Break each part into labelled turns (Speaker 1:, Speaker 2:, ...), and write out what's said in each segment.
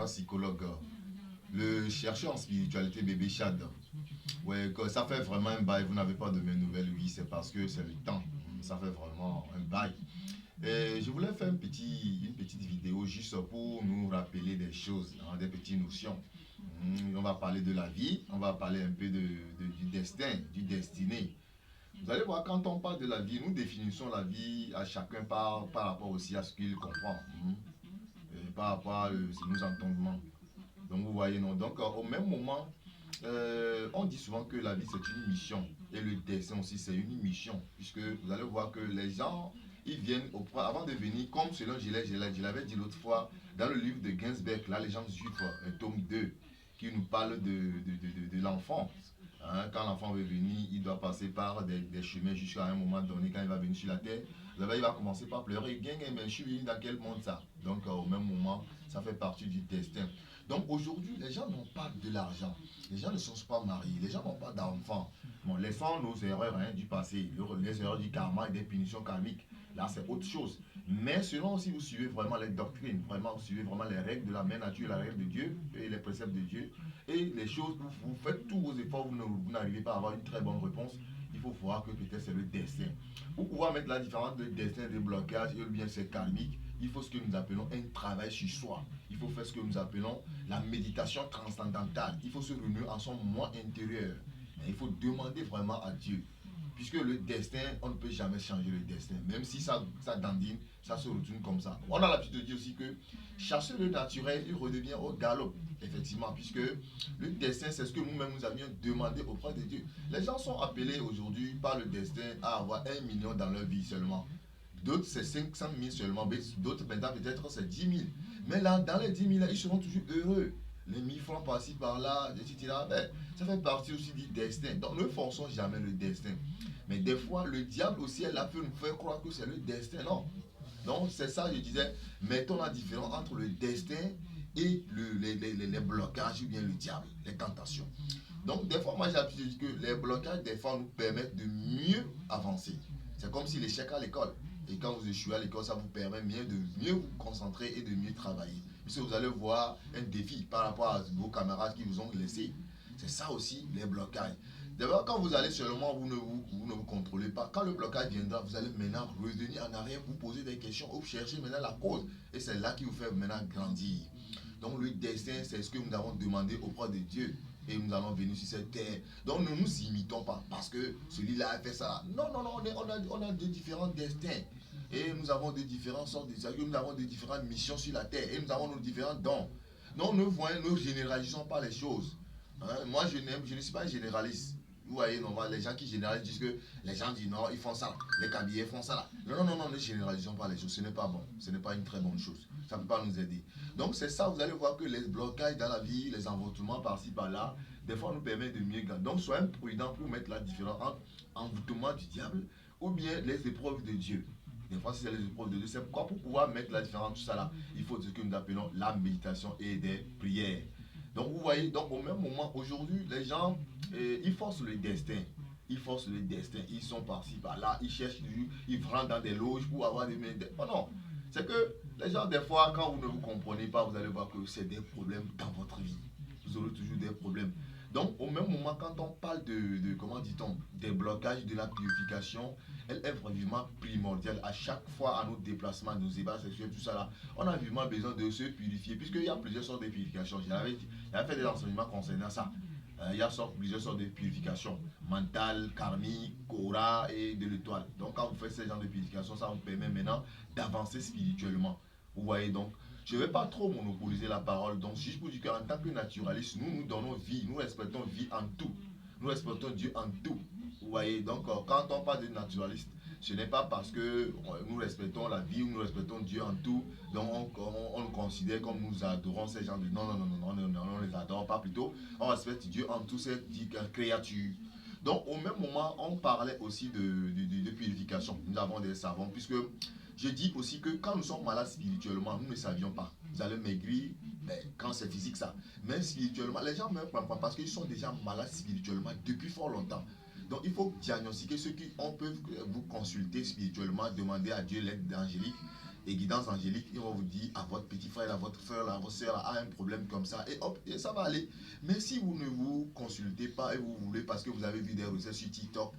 Speaker 1: psychologue, le chercheur en spiritualité bébé Chad. Ouais, que ça fait vraiment un bail, vous n'avez pas de mes nouvelles, oui, c'est parce que c'est le temps. Ça fait vraiment un bail. Et je voulais faire une petite vidéo juste pour nous rappeler des choses, hein, des petites notions. On va parler de la vie, on va parler un peu du destin, du destiné. Vous allez voir, quand on parle de la vie, nous définissons la vie à chacun par rapport aussi à ce qu'il comprend, et par rapport à nos entendements. Donc vous voyez, non. Donc au même moment, on dit souvent que la vie c'est une mission et le destin aussi c'est une mission, puisque vous allez voir que les gens, ils viennent avant de venir, comme selon je l'avais dit l'autre fois, dans le livre de Ginsberg, la légende juive, tome 2 qui nous parle de l'enfant. Hein, quand l'enfant veut venir, il doit passer par des chemins jusqu'à un moment donné, quand il va venir sur la terre. Là-bas, il va commencer par pleurer. Bien, mais je suis venu dans quel monde ça? Donc, au même moment, ça fait partie du destin. Donc, aujourd'hui, les gens n'ont pas de l'argent. Les gens ne sont pas mariés. Les gens n'ont pas d'enfants. Bon, laissons nos erreurs, hein, du passé, les erreurs du karma et des punitions karmiques. Là, c'est autre chose. Mais selon si vous suivez vraiment les doctrines, vraiment vous suivez vraiment les règles de la mère nature, la règle de Dieu et les préceptes de Dieu, et les choses, vous faites tous vos efforts, vous n'arrivez pas à avoir une très bonne réponse, il faut voir que peut-être c'est le destin. Pour pouvoir mettre la différence de destin, de blocage et bien c'est karmique, il faut ce que nous appelons un travail sur soi. Il faut faire ce que nous appelons la méditation transcendantale. Il faut se réunir en son moi intérieur. Et il faut demander vraiment à Dieu. Puisque le destin, on ne peut jamais changer le destin. Même si ça dandine, ça se retourne comme ça. On a l'habitude de dire aussi que chasser le naturel, il redevient au galop. Effectivement, puisque le destin, c'est ce que nous-mêmes nous avions demandé auprès de Dieu. Les gens sont appelés aujourd'hui par le destin à avoir 1 million dans leur vie seulement. D'autres, c'est 500 000 seulement. D'autres, maintenant, peut-être, c'est 10 000. Mais là, dans les 10 000, ils seront toujours heureux. Les 1 000 francs par-ci, par-là, etc. Ben, ça fait partie aussi du destin. Donc, ne forçons jamais le destin. Mais des fois, le diable aussi, elle a pu nous faire croire que c'est le destin. Non. Donc, c'est ça, je disais, mettons la différence entre le destin et les blocages ou bien le diable, les tentations. Donc, des fois, moi, j'ai appris que les blocages, des fois, nous permettent de mieux avancer. C'est comme si l'échec à l'école. Et quand vous échouez à l'école, ça vous permet de mieux vous concentrer et de mieux travailler. Puisque vous allez voir un défi par rapport à vos camarades qui vous ont laissé. C'est ça aussi, les blocages. D'abord, quand vous allez seulement, vous ne vous contrôlez pas. Quand le blocage viendra, vous allez maintenant revenir en arrière pour poser des questions, vous chercher maintenant la cause. Et c'est là qui vous fait maintenant grandir. Donc le destin, c'est ce que nous avons demandé auprès de Dieu. Et nous allons venir sur cette terre. Donc ne nous imitons pas parce que celui-là a fait ça. Non, non, non, on a de différents destins. Et nous avons de différentes sortes de... Nous avons de différentes missions sur la terre. Et nous avons nos différents dons. Donc ne généralisons pas les choses. Hein? Moi, je ne suis pas un généraliste. Vous voyez, non, les gens qui généralisent disent que les gens du Nord, ils font ça. Les Kabylés font ça là. Non, non, non, non, ne généralisons pas les choses. Ce n'est pas bon. Ce n'est pas une très bonne chose. Ça ne peut pas nous aider. Donc, c'est ça, vous allez voir que les blocages dans la vie, les envoûtements par-ci, par-là, des fois, nous permettent de mieux gagner. Donc, soyez prudents pour mettre la différence entre envoûtement du diable ou bien les épreuves de Dieu. Des fois, si c'est les épreuves de Dieu, c'est pourquoi pour pouvoir mettre la différence, tout ça là, il faut ce que nous appelons la méditation et des prières. Donc, vous voyez, donc au même moment, aujourd'hui, les gens, ils forcent le destin. Ils forcent le destin. Ils sont par-ci, par-là. Ils cherchent, ils rentrent dans des loges pour avoir des mains. Oh non. C'est que les gens, des fois, quand vous ne vous comprenez pas, vous allez voir que c'est des problèmes dans votre vie. Vous aurez toujours des problèmes. Donc, au même moment, quand on parle comment dit-on, des blocages, de la purification, elle est vraiment primordiale. À chaque fois, à nos déplacements, nos ébats sexuels, tout ça là, on a vraiment besoin de se purifier, puisqu'il y a plusieurs sortes de purification. J'avais fait des enseignements concernant ça. Il y a plusieurs sortes de purification mentale, karmique, Kora et de l'étoile. Donc, quand vous faites ce genre de purification, ça vous permet maintenant d'avancer spirituellement. Vous voyez donc, je ne vais pas trop monopoliser la parole. Donc, juste pour dire qu'en tant que naturaliste, nous donnons vie, nous respectons vie en tout. Nous respectons Dieu en tout. Vous voyez, donc, quand on parle de naturaliste, ce n'est pas parce que nous respectons la vie ou nous respectons Dieu en tout, donc on nous considère comme nous adorons ces gens de... Non, non, non, non, non, non, on ne les adore pas plutôt. On respecte Dieu en toutes ces créatures. Donc, au même moment, on parlait aussi de purification. Nous avons des savons, puisque je dis aussi que quand nous sommes malades spirituellement, nous ne savions pas. Vous allez maigrir, mais quand c'est physique ça. Mais spirituellement, les gens meurent pas parce qu'ils sont déjà malades spirituellement depuis fort longtemps. Donc il faut diagnostiquer ceux qui on peut vous consulter spirituellement, demander à Dieu l'aide angélique et guidance angélique, ils vont vous dire à votre petit frère, à votre soeur, à votre soeur a un problème comme ça, et hop, et ça va aller. Mais si vous ne vous consultez pas et vous voulez, parce que vous avez vu des recettes sur TikTok,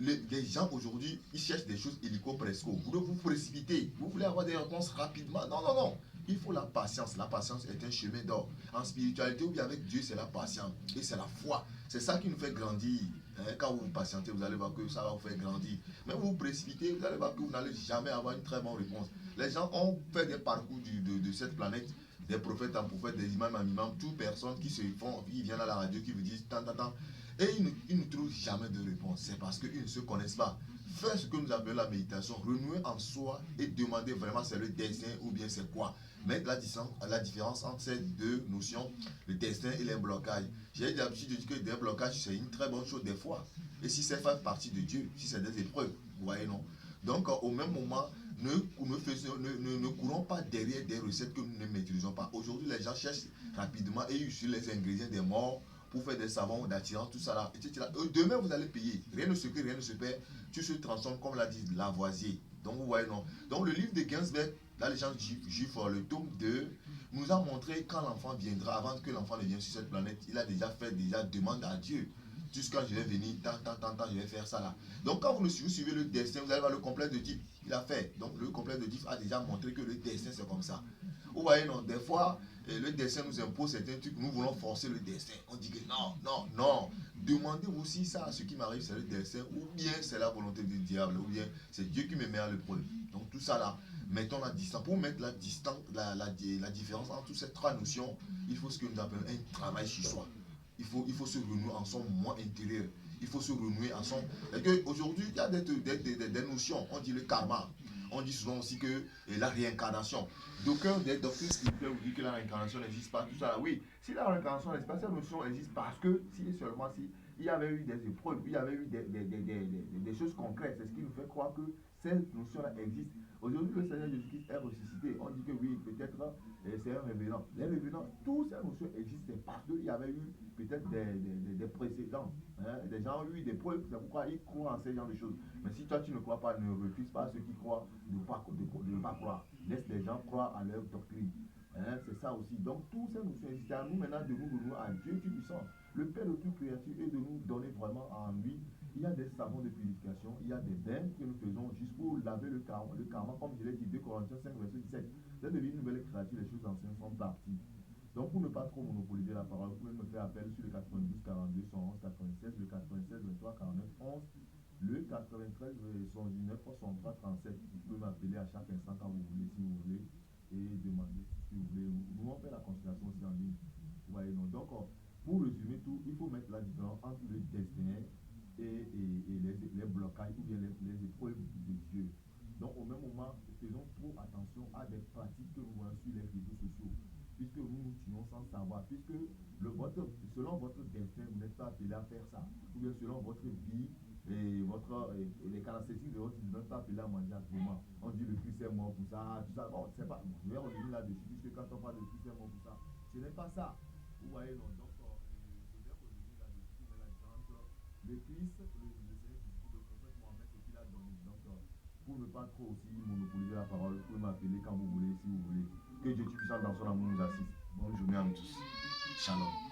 Speaker 1: les gens aujourd'hui, ils cherchent des choses illico presco. Vous devez vous précipiter. Vous voulez avoir des réponses rapidement. Non, non, non. Il faut la patience. La patience est un chemin d'or. En spiritualité, ou bien avec Dieu, c'est la patience. Et c'est la foi. C'est ça qui nous fait grandir. Quand vous vous patientez, vous allez voir que ça va vous faire grandir. Mais vous vous précipitez, vous allez voir que vous n'allez jamais avoir une très bonne réponse. Les gens ont fait des parcours de cette planète, des prophètes en prophètes, des imams en imams, toutes personnes qui se font, ils viennent à la radio, qui vous disent tant, tant, tant. Et ils ne trouvent jamais de réponse. C'est parce qu'ils ne se connaissent pas. Faire ce que nous appelons la méditation, renouer en soi et demander vraiment c'est le destin ou bien c'est quoi. Mettre la différence entre ces deux notions, le destin et les blocages. J'ai l'habitude de dire que des blocages, c'est une très bonne chose des fois. Et si c'est fait partie de Dieu, si c'est des épreuves, vous voyez, non. Donc, au même moment, ne courons pas derrière des recettes que nous ne maîtrisons pas. Aujourd'hui, les gens cherchent rapidement et ils utilisent les ingrédients des morts pour faire des savons d'attirance, tout ça là, etc. Demain, vous allez payer. Rien ne se crée, rien ne se perd. Tu se transformes, comme l'a dit Lavoisier. Donc, vous voyez, non. Donc, le livre de Ginsberg, là, les gens juifs, le tome 2, nous a montré quand l'enfant viendra, avant que l'enfant ne vienne sur cette planète, il a déjà fait demande à Dieu. Jusqu'à je vais venir, tant, je vais faire ça là. Donc, quand vous suivez le destin, vous allez voir le complexe de type. Il a fait. Donc, le complexe de type a déjà montré que le destin, c'est comme ça. Vous voyez, non, des fois, le destin nous impose certains trucs, nous voulons forcer le destin. On dit que non, non, non. Demandez-vous si ça, ce qui m'arrive, c'est le destin, ou bien c'est la volonté du diable, ou bien c'est Dieu qui me met à l'épreuve. Donc tout ça là, mettons la distance. Pour mettre la distance, la différence entre ces trois notions, il faut ce que nous appelons un travail sur soi. Il faut se renouer en son moi intérieur. Il faut se renouer en son... Aujourd'hui, il y a des notions. On dit le karma. On dit souvent aussi que la réincarnation. D'aucuns des doctrines spirituelles vous disent que la réincarnation n'existe pas. Tout ça, oui. Si la réincarnation n'existe pas, cette notion existe parce que si et seulement si il y avait eu des épreuves, il y avait eu des choses concrètes. C'est ce qui nous fait croire que cette notion-là existe. Aujourd'hui, le Seigneur Jésus-Christ est ressuscité. On dit que oui, peut-être c'est un révérend. Les révérends, toutes ces notions existent parce qu'il y avait eu peut-être des précédents. Les gens ont eu des preuves, c'est pourquoi ils croient en ces genres de choses. Mais si toi tu ne crois pas, ne refuse pas ceux qui croient de ne pas croire. Laisse les gens croire à leur doctrine. C'est ça aussi. Donc, toutes ces notions existent. À nous maintenant de nous renouer à Dieu Tout-Puissant, le Père de toute créature, et de nous donner vraiment en lui. Il y a des savons de purification, il y a des bains que nous faisons juste pour laver le karma. Le karma, comme je l'ai dit, 2 Corinthiens 5, verset 17. C'est devenu une nouvelle créature, les choses anciennes sont parties. Donc, pour ne pas trop monopoliser la parole, vous pouvez me faire appel sur le 92 42 111 96, le 96 23 49 11, le 93 79 63 37. Vous pouvez m'appeler à chaque instant quand vous voulez, si vous voulez, et demander si vous voulez. Nous, on fait la consultation aussi en ligne. Vous voyez, non. Donc, pour résumer tout, il faut mettre la différence entre le destin et les blocages ou bien les épreuves de Dieu. Donc, au même moment, faisons trop attention à des pratiques que nous voyons sur les réseaux sociaux, puisque nous nous tuons sans savoir, puisque selon votre destin, vous n'êtes pas appelé à faire ça, ou bien selon votre vie les caractéristiques de votre vie, vous n'êtes pas appelé à manger à ce moment. On dit le Christ est mort pour ça, tout ça. Bon, c'est pas. Je vais revenir là-dessus, puisque quand on parle de Christ est mort pour ça, ce n'est pas ça. Vous voyez, non. Donc, je vais revenir là-dessus, mais la différence entre le Christ, le Seigneur Jésus, le prophète Mohammed, ce qu'il a donné. Donc, pour ne pas trop aussi monopoliser la parole, vous pouvez m'appeler quand vous voulez, si vous voulez. Que Dieu Tout-Puissant dans son amour nous assiste. Bonne journée à nous tous. Shalom.